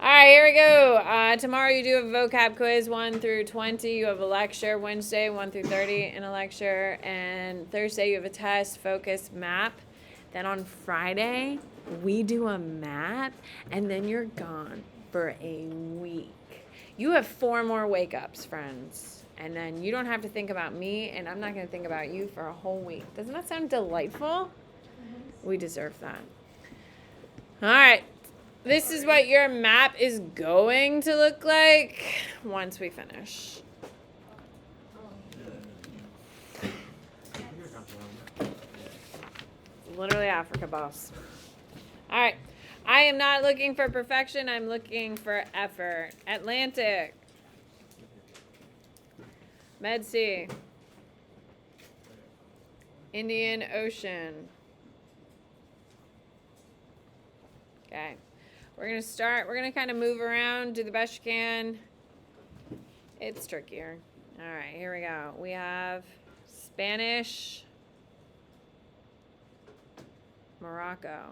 All right, here we go. Tomorrow you do a vocab quiz 1 through 20. You have a lecture Wednesday 1 through 30 and a lecture. And Thursday you have a test, focus, map. Then on Friday we do a map, and then you're gone for a week. You have 4 more wake ups, friends. And then you don't have to think about me, and I'm not going to think about you for a whole week. Doesn't that sound delightful? We deserve that. All right. This is what your map is going to look like once we finish. Literally Africa, boss. All right. I am not looking for perfection. I'm looking for effort. Atlantic. Med Sea. Indian Ocean. Okay. We're going to start. We're going to kind of move around, do the best you can. It's trickier. All right, here we go. We have Spanish, Morocco.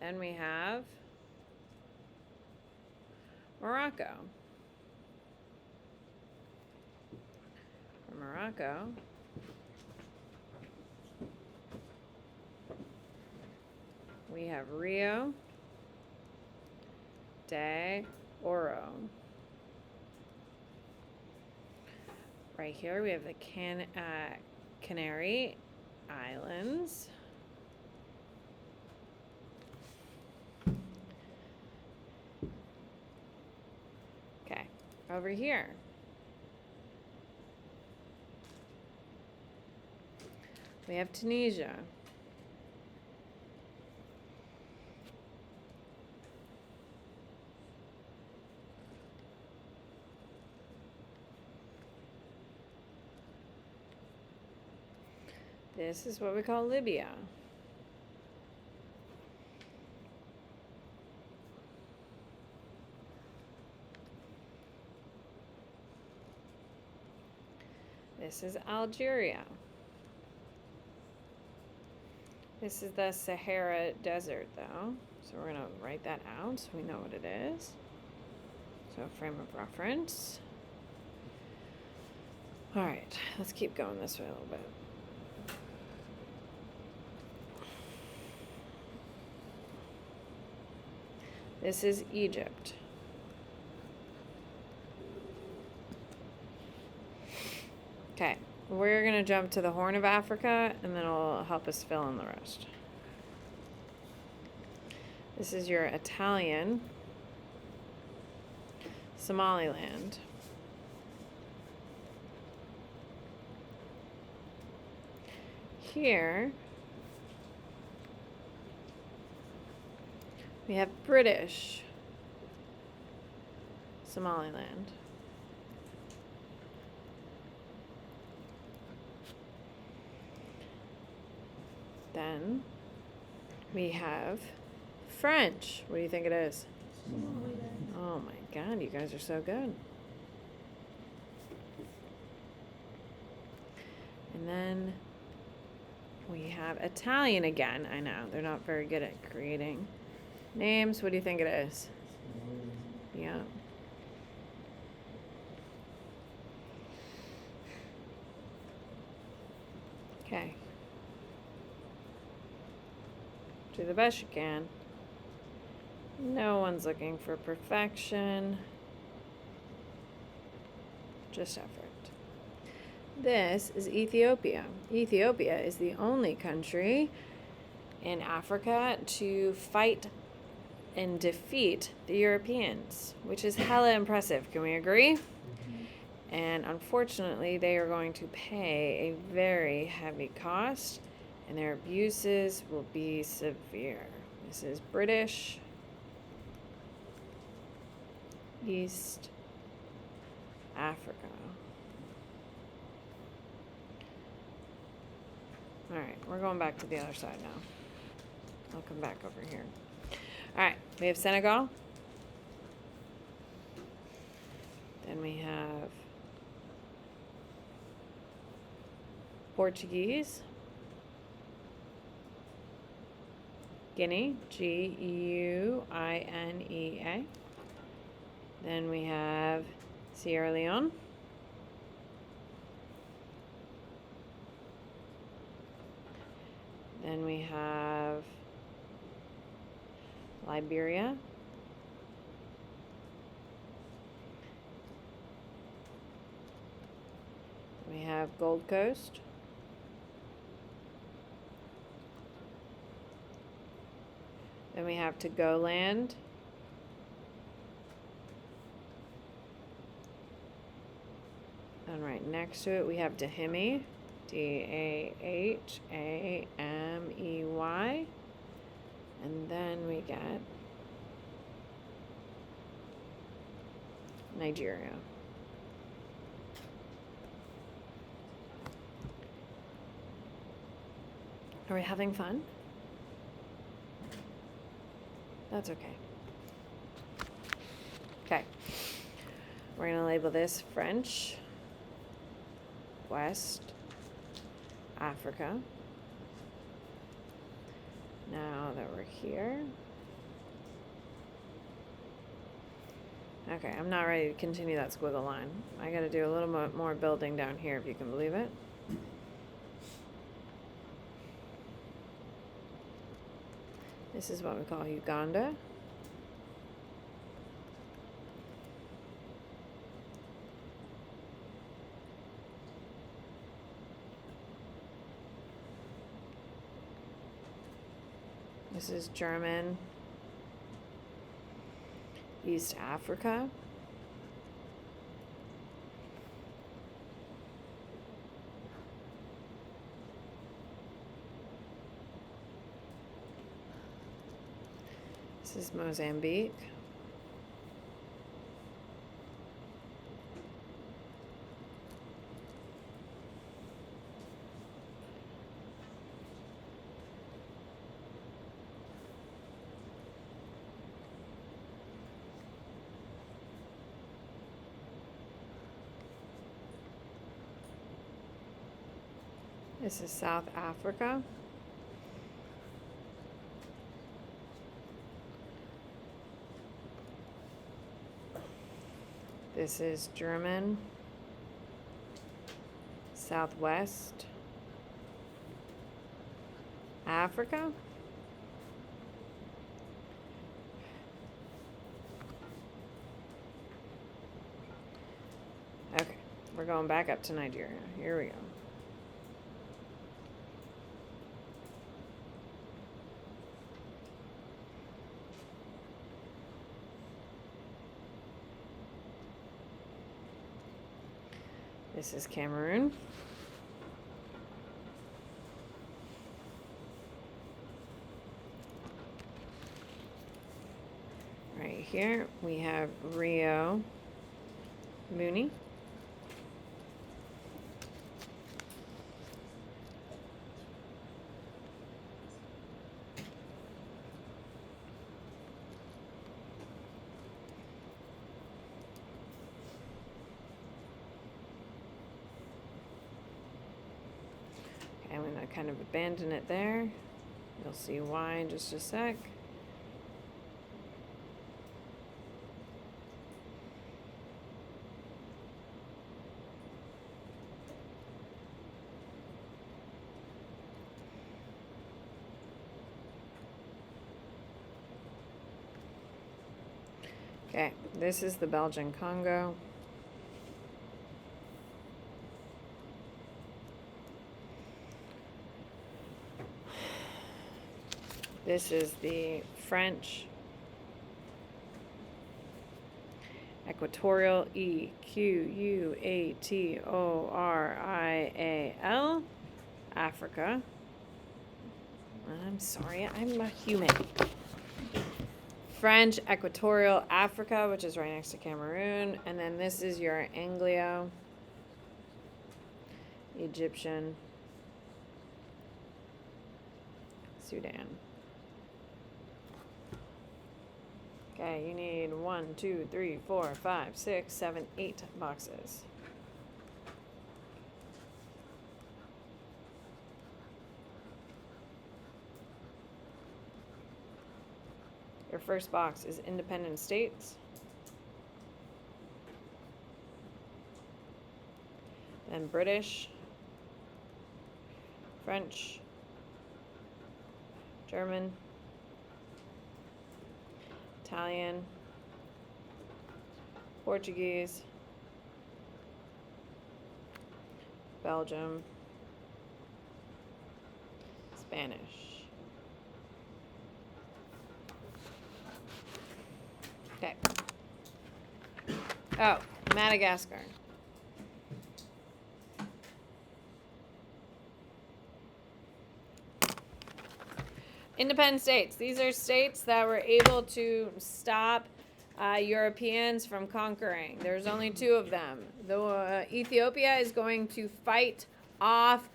Then we have Morocco. For Morocco, we have Rio de Oro. Right here we have the Canary Islands. Okay, over here. We have Tunisia. This is what we call Libya. This is Algeria. This is the Sahara Desert, though. So we're going to write that out so we know what it is. So frame of reference. All right, let's keep going this way a little bit. This is Egypt. Okay, we're going to jump to the Horn of Africa, and then it'll help us fill in the rest. This is your Italian, Somaliland. Here, we have British Somaliland. Then we have French. What do you think it is? Oh my God, you guys are so good. And then we have Italian again. I know, they're not very good at creating names. What do you think it is? Yeah. Okay. Do the best you can. No one's looking for perfection. Just effort. This is Ethiopia. Ethiopia is the only country in Africa to fight and defeat the Europeans, which is hella impressive. Can we agree? And unfortunately, they are going to pay a very heavy cost, and their abuses will be severe. This is British East Africa. All right, we're going back to the other side now. I'll come back over here. All right, we have Senegal. Then we have Portuguese, Guinea, Guinea. Then we have Sierra Leone. Then we have Liberia. We have Gold Coast. Then we have Togoland. And right next to it we have Dahomey. Dahomey. And then we get Nigeria. Are we having fun? That's okay. Okay. We're going to label this French, West Africa. Now that we're here. Okay, I'm not ready to continue that squiggle line. I got to do a little more building down here, if you can believe it. This is what we call Uganda. This is German East Africa. This is Mozambique. This is South Africa. This is German Southwest Africa. Okay, we're going back up to Nigeria. Here we go. This is Cameroon. Right here we have Rio Muni. I'm going to kind of abandon it there. You'll see why in just a sec. Okay, this is the Belgian Congo. This is the French Equatorial, Equatorial, Africa. I'm sorry, I'm a human. French Equatorial Africa, which is right next to Cameroon. And then this is your Anglo Egyptian Sudan. Okay, you need 1, 2, 3, 4, 5, 6, 7, 8 boxes. Your first box is independent states. Then British, French, German, Italian, Portuguese, Belgium, Spanish. Okay. Oh, Madagascar. Independent states. These are states that were able to stop Europeans from conquering. There's only 2 of them. Ethiopia is going to fight off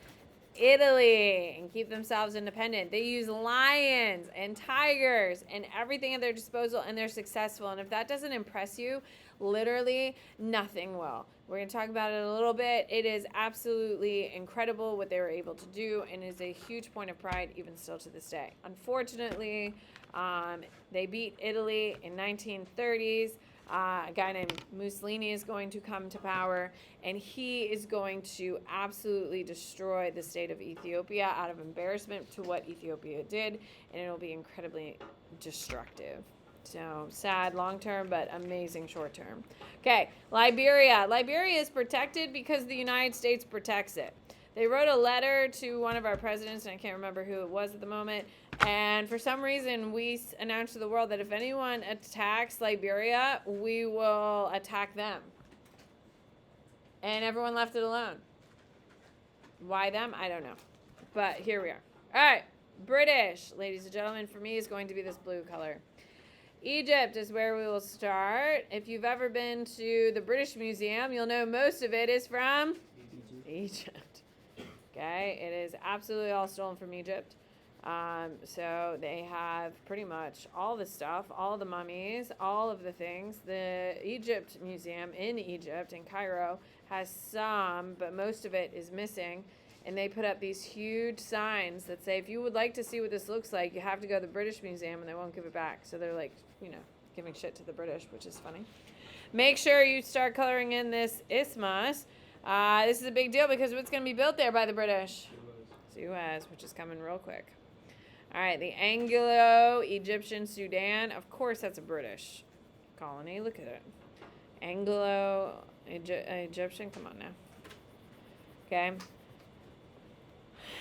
Italy and keep themselves independent. They use lions and tigers and everything at their disposal, and they're successful. And if that doesn't impress you, literally nothing will. We're going to talk about it a little bit. It is absolutely incredible what they were able to do, and is a huge point of pride even still to this day. Unfortunately, they beat Italy in 1930s. A guy named Mussolini is going to come to power, and he is going to absolutely destroy the state of Ethiopia out of embarrassment to what Ethiopia did, and it'll be incredibly destructive. So sad long term, but amazing short term. Okay, Liberia. Liberia is protected because the United States protects it. They wrote a letter to one of our presidents, and I can't remember who it was at the moment. And for some reason, we announced to the world that if anyone attacks Liberia, we will attack them. And everyone left it alone. Why them? I don't know. But here we are. All right, British, ladies and gentlemen, for me is going to be this blue color. Egypt is where we will start. If you've ever been to the British Museum, you'll know most of it is from Egypt. Okay, it is absolutely all stolen from Egypt. So they have pretty much all the stuff, all the mummies, all of the things. The Egypt Museum in Egypt, in Cairo, has some, but most of it is missing. And they put up these huge signs that say, if you would like to see what this looks like, you have to go to the British Museum, and they won't give it back. So they're like, giving shit to the British, which is funny. Make sure you start coloring in this isthmus. This is a big deal because what's going to be built there by the British? Suez, which is coming real quick. All right, the Anglo-Egyptian Sudan. Of course, that's a British colony. Look at it. Anglo-Egyptian. Come on now. Okay.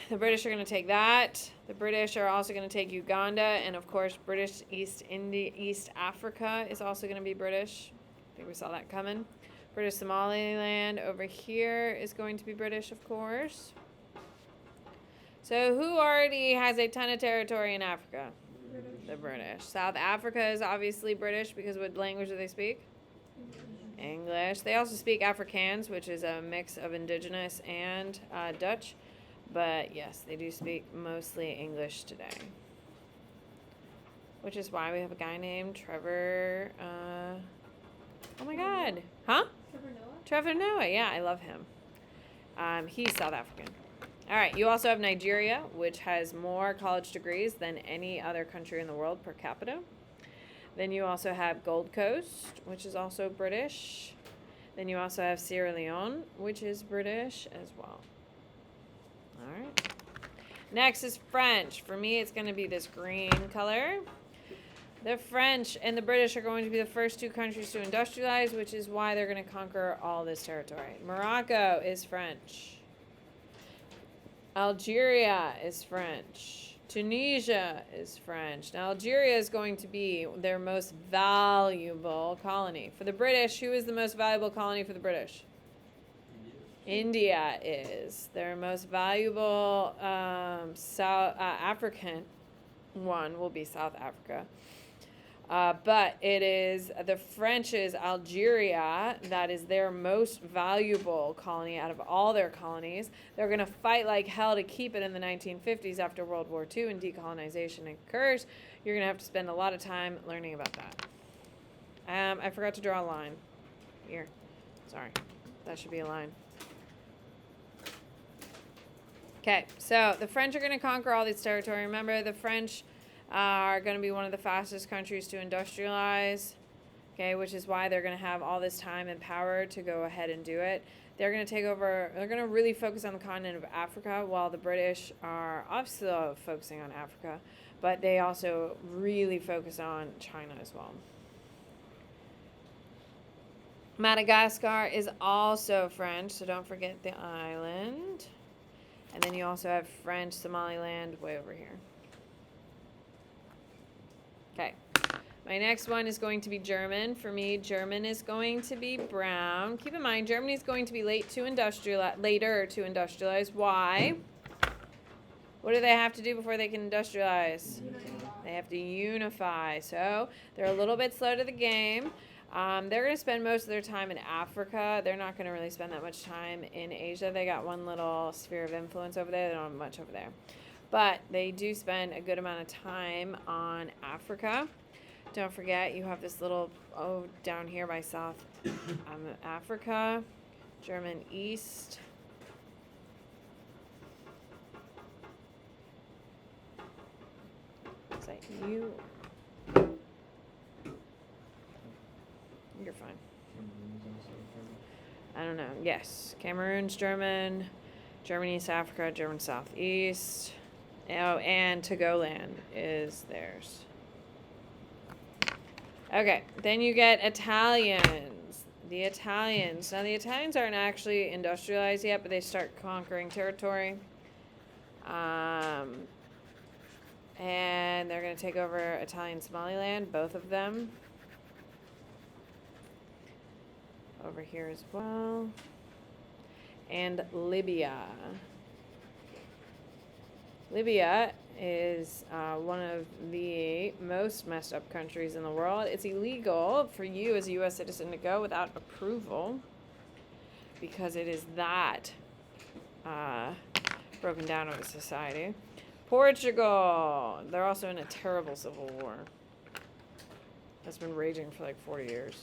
The British are going to take that. The British are also going to take Uganda. And, of course, British East Africa is also going to be British. I think we saw that coming. British Somaliland over here is going to be British, of course. So who already has a ton of territory in Africa? British. The British. South Africa is obviously British because what language do they speak? English. They also speak Afrikaans, which is a mix of indigenous and Dutch. But yes, they do speak mostly English today. Which is why we have a guy named Trevor. Oh my God. Huh? Trevor Noah. Yeah, I love him. He's South African. All right, you also have Nigeria, which has more college degrees than any other country in the world per capita. Then you also have Gold Coast, which is also British. Then you also have Sierra Leone, which is British as well. All right. Next is French. For me, it's going to be this green color. The French and the British are going to be the first 2 countries to industrialize, which is why they're going to conquer all this territory. Morocco is French. Algeria is French. Tunisia is French. Now, Algeria is going to be their most valuable colony. For the British, who is the most valuable colony for the British? India is. Their most valuable South African one will be South Africa. But it is the French's Algeria that is their most valuable colony out of all their colonies. They're going to fight like hell to keep it in the 1950s after World War II and decolonization occurs. You're going to have to spend a lot of time learning about that. I forgot to draw a line. Here. Sorry. That should be a line. Okay, so the French are going to conquer all this territory. Remember, the French are going to be one of the fastest countries to industrialize, okay, which is why they're going to have all this time and power to go ahead and do it. They're going to take over, they're going to really focus on the continent of Africa, while the British are also focusing on Africa, but they also really focus on China as well. Madagascar is also French, so don't forget the island. And then you also have French Somaliland way over here. Okay. My next one is going to be German. For me, German is going to be brown. Keep in mind, Germany is going to be later to industrialize. Why? What do they have to do before they can industrialize? They have to unify. So they're a little bit slow to the game. They're going to spend most of their time in Africa. They're not going to really spend that much time in Asia. They got one little sphere of influence over there. They don't have much over there. But they do spend a good amount of time on Africa. Don't forget, you have this little, down here by South Africa, German East. Is that you? You're fine. I don't know. Yes. Cameroon's German. Germany, East Africa, German Southeast. Oh, and Togoland is theirs. Okay. Then you get Italians. The Italians. Now, the Italians aren't actually industrialized yet, but they start conquering territory. And they're going to take over Italian Somaliland, both of them. Over here as well. And Libya. Libya is one of the most messed up countries in the world. It's illegal for you as a U.S. citizen to go without approval because it is that broken down of a society. Portugal. They're also in a terrible civil war that's been raging for like 40 years.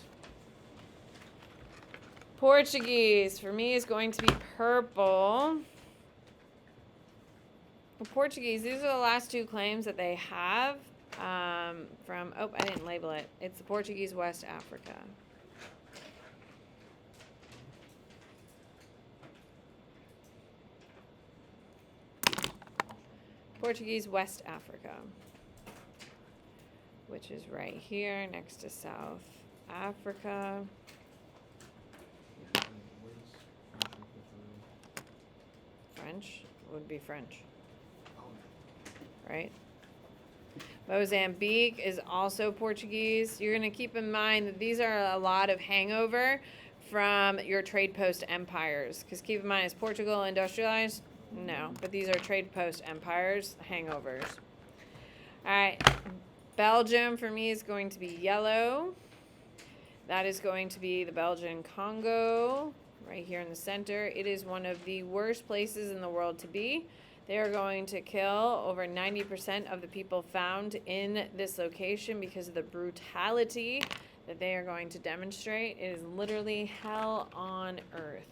Portuguese, for me, is going to be purple. The Portuguese, these are the last two claims that they have from, I didn't label it. It's the Portuguese West Africa. Portuguese West Africa, which is right here next to South Africa. French would be French, right? Mozambique is also Portuguese. You're going to keep in mind that these are a lot of hangover from your trade post empires. Because keep in mind, is Portugal industrialized? No, but these are trade post empires, hangovers. All right, Belgium for me is going to be yellow. That is going to be the Belgian Congo. Right here in the center. It is one of the worst places in the world to be. They are going to kill over 90% of the people found in this location because of the brutality that they are going to demonstrate. It is literally hell on earth.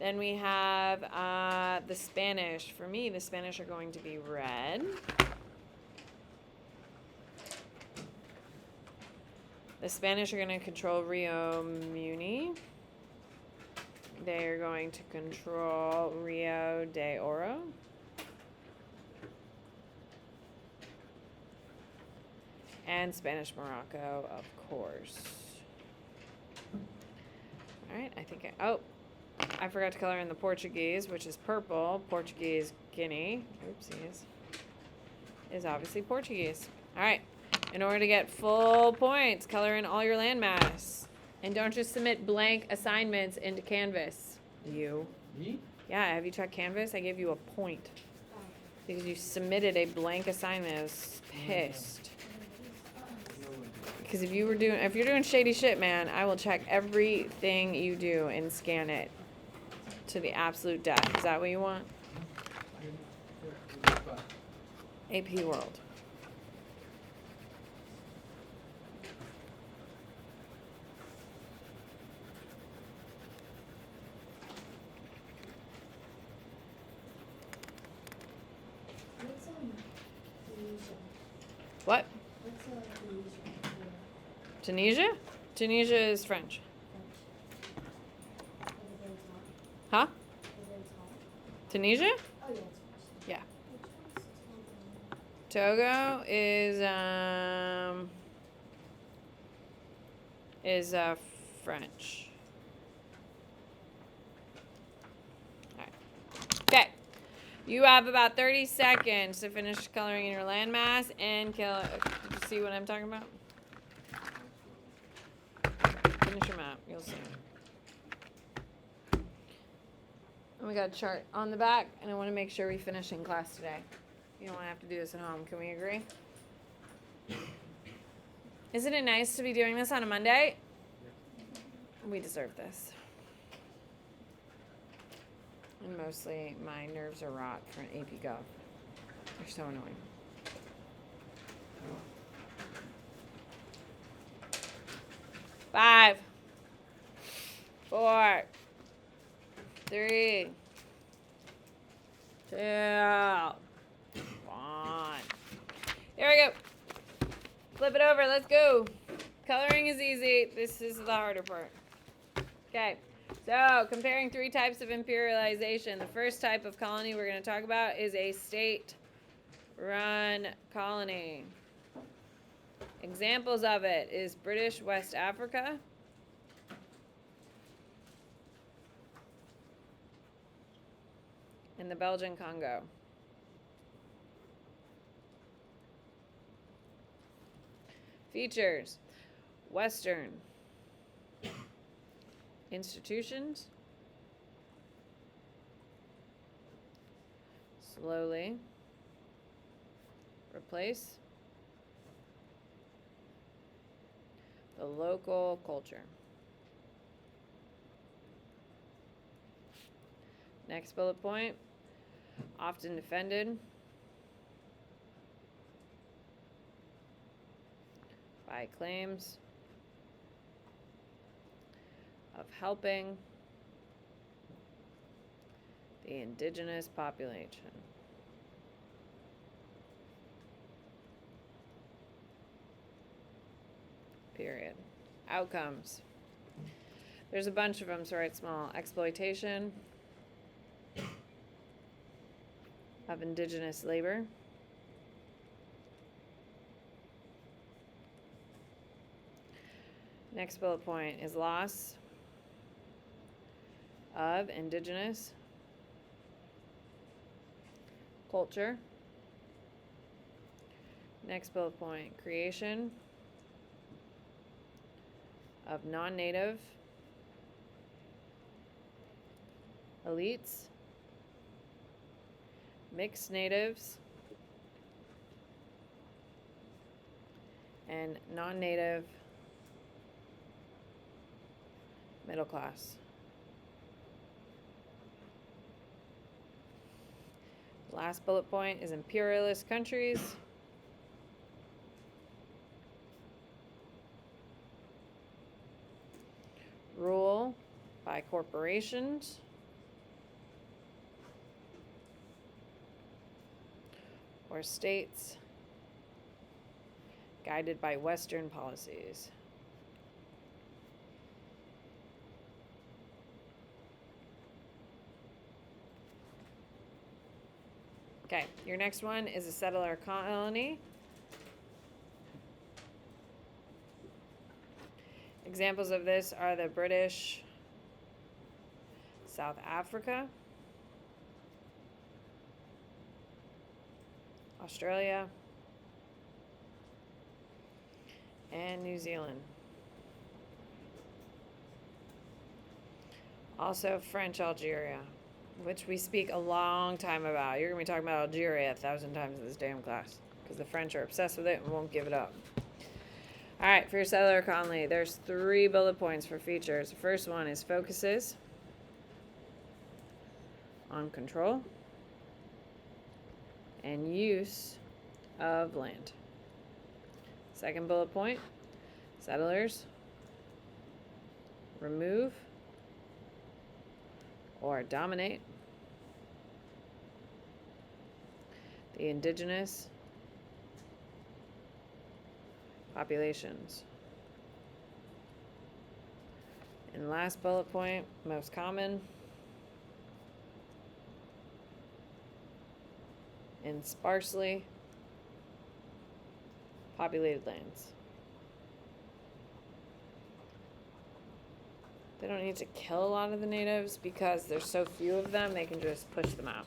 Then we have the Spanish. For me, the Spanish are going to be red. The Spanish are going to control Rio Muni. They're going to control Rio de Oro. And Spanish Morocco, of course. All right, I think I forgot to color in the Portuguese, which is purple. Portuguese Guinea, oopsies, is obviously Portuguese. All right, in order to get full points, color in all your landmass. And don't just submit blank assignments into Canvas. You. Me? Yeah, have you checked Canvas? I gave you a point. Because you submitted a blank assignment. I was pissed. Because if you're doing shady shit, man, I will check everything you do and scan it to the absolute death. Is that what you want? AP World. What? What's Tunisia? Tunisia? Tunisia is French. French. Everything's Huh? hot. Everything's hot. Tunisia? Oh yeah, it's French. Yeah. Which one's Togo? Togo is French. All right. Okay. You have about 30 seconds to finish coloring in your landmass and kill. Did you see what I'm talking about? Finish your map. You'll see. And we got a chart on the back, and I want to make sure we finish in class today. You don't want to have to do this at home. Can we agree? Isn't it nice to be doing this on a Monday? We deserve this. And mostly my nerves are rot for an AP Gov. They're so annoying. Five, 4, 3, 2, 1. Here we go. Flip it over. Let's go. Coloring is easy. This is the harder part. Okay. So, comparing 3 types of imperialization. The first type of colony we're going to talk about is a state-run colony. Examples of it is British West Africa, and the Belgian Congo. Features: Western institutions, slowly replace the local culture. Next bullet point: often defended by claims of helping the indigenous population. Period. Outcomes. There's a bunch of them, so write small. Exploitation of indigenous labor. Next bullet point is loss of indigenous culture. Next bullet point, creation of non-native elites, mixed natives, and non-native middle class. Last bullet point is imperialist countries. Rule by corporations or states guided by Western policies. Okay, your next one is a settler colony. Examples of this are the British South Africa, Australia, and New Zealand. Also French Algeria, which we speak a long time about. You're going to be talking about Algeria 1,000 times in this damn class because the French are obsessed with it and won't give it up. All right, for your settler colony, there's 3 bullet points for features. The first one is focuses on control and use of land. Second bullet point, settlers remove or dominate the indigenous Populations. And last bullet point, most common. In sparsely populated lands. They don't need to kill a lot of the natives because there's so few of them, they can just push them out.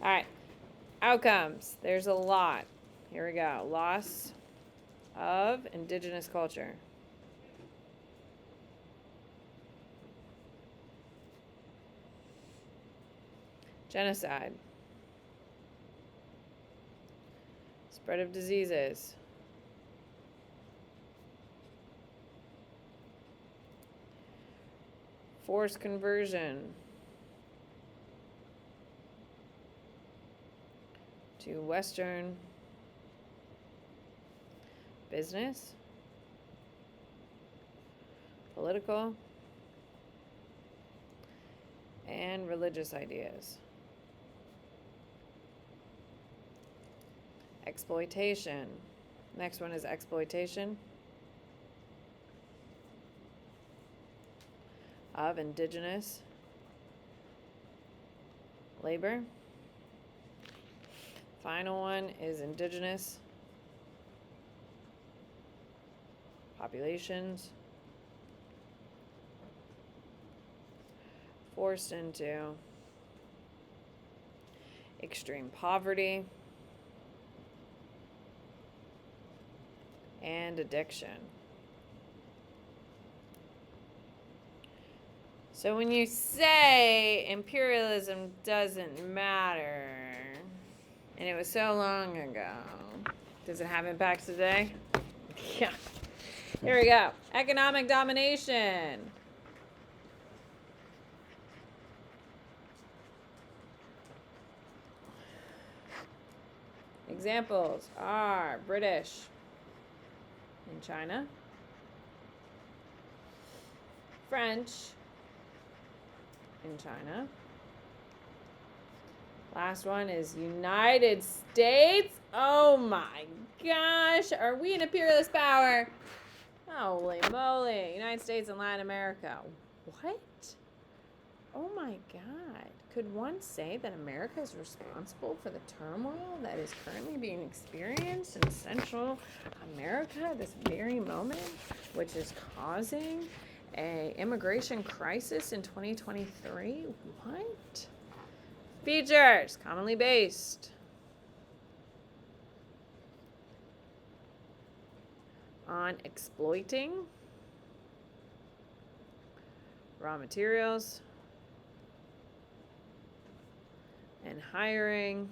All right, outcomes. There's a lot. Here we go. Loss of indigenous culture. Genocide. Spread of diseases. Forced conversion to Western business, political, and religious ideas. Exploitation. Next one is exploitation of indigenous labor. Final one is indigenous populations forced into extreme poverty and addiction. So when you say imperialism doesn't matter, and it was so long ago, does it have impacts today? Yeah. Here we go. Economic domination. Examples are British in China, French in China. Last one is United States. Oh my gosh, are we an imperialist power? Holy moly. United States and Latin America. What? Oh my God. Could one say that America is responsible for the turmoil that is currently being experienced in Central America at this very moment, which is causing an immigration crisis in 2023? What? Features, commonly based. On exploiting raw materials and hiring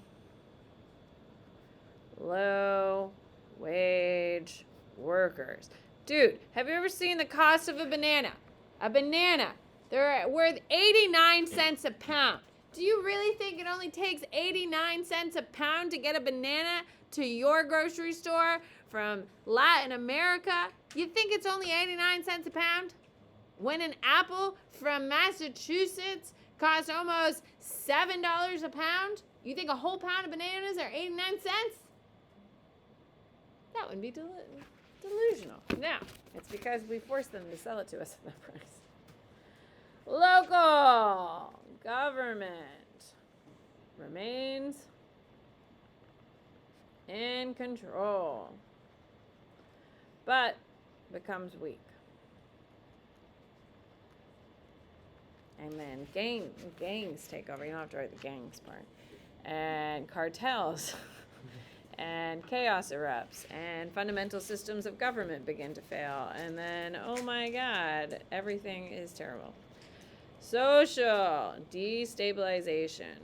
low wage workers. Dude, have you ever seen the cost of a banana? A banana, they're worth 89 cents a pound. Do you really think it only takes 89 cents a pound to get a banana to your grocery store from Latin America? You think it's only 89 cents a pound? When an apple from Massachusetts costs almost $7 a pound, you think a whole pound of bananas are 89 cents? That would be delusional. Now, it's because we forced them to sell it to us at that price. Local government remains in control, but becomes weak. And then gangs take over. You don't have to write the gangs part. And cartels. And chaos erupts. And fundamental systems of government begin to fail. And then, oh my God, everything is terrible. Social destabilization.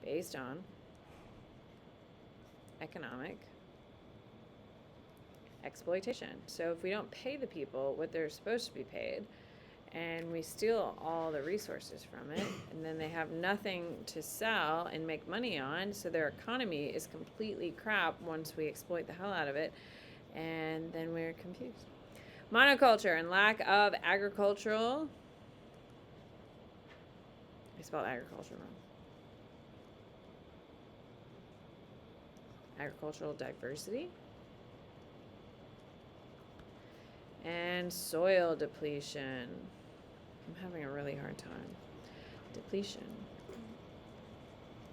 Based on economic exploitation. So if we don't pay the people what they're supposed to be paid, and we steal all the resources from it, and then they have nothing to sell and make money on, so their economy is completely crap once we exploit the hell out of it, and then we're confused. Monoculture and lack of agricultural. I spelled agriculture wrong. agricultural diversity, and soil depletion. I'm having a really hard time. Depletion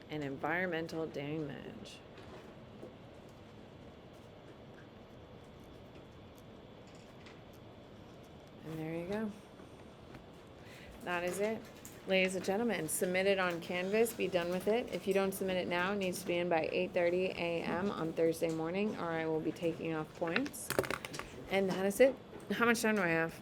and environmental damage. And there you go. That is it. Ladies and gentlemen, submit it on Canvas. Be done with it. If you don't submit it now, it needs to be in by 8:30 a.m. on Thursday morning, or I will be taking off points. And that is it. How much time do I have?